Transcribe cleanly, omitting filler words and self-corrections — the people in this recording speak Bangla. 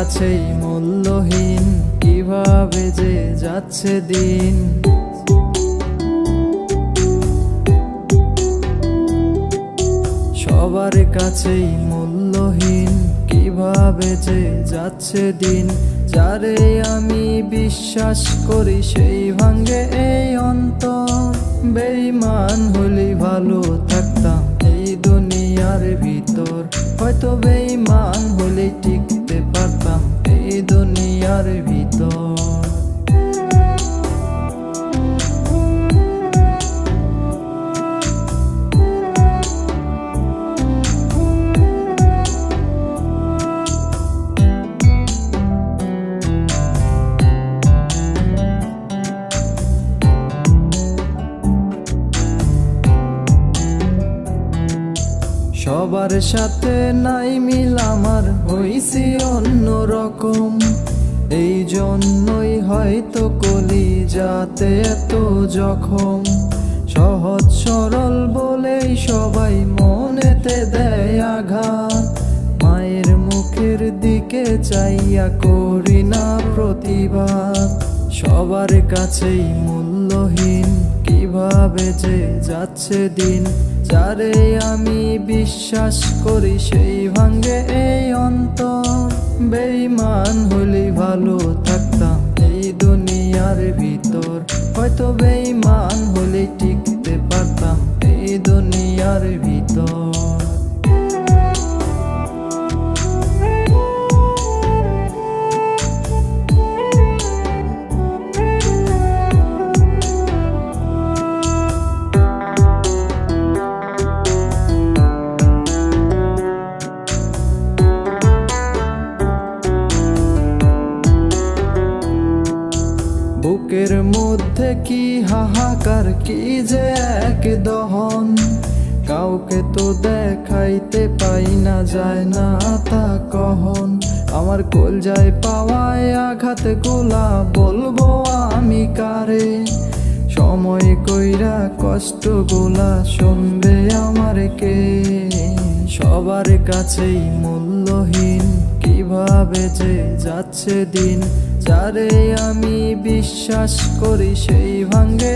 কাছেই মূল্যহীন, কিভাবে যে যাচ্ছে দিন। সবার কাছেই মূল্যহীন, কিভাবে যে যাচ্ছে দিন। যারে আমি বিশ্বাস করি সেই ভাঙ্গে এই অন্তর। বেঈমান হলে ভালো থাকতাম এই দুনিয়ার ভিতর, হয়তো বেঈমান হলে টিকতে পারতাম এই দুনিয়ার ভিতর। সবার সাথে নাই মিল আমার, হইছি অন্যরকম। এই জন্যই হয়তো কলি যাতে এত জখম। সহজ সরল বলেই সবাই মনেতে দেয় আঘাত। মায়ের মুখের দিকে চাইয়া করি না প্রতিবাদ। সবার কাছেই মূল্যহীন, কিভাবে যে যাচ্ছে দিন। যারে আমি বিশ্বাস করি সেই ভাঙ্গে এই অন্তর। বেঈমান হলে ভালো থাকতাম এই দুনিয়ার ভিতর, হয়তো বেঈমান হলে টিকতে পারতাম এই দুনিয়ার ভিতর। বুকের মধ্যে কি হাহাকার, কি যে এক দহন। কাউকে তো দেখাইতে পাই না, যায় না তা কহন। আমার কলজায় পাওয়ায় আঘাত গোলা, বলবো আমি কারে। সময় কইরা কষ্ট গোলা, শুনবে আমার কে। সবার কাছেই মূল্যহীন, কিভাবে যে যাচ্ছে দিন। যারে আমি বিশ্বাস করি সেই ভাঙ্গে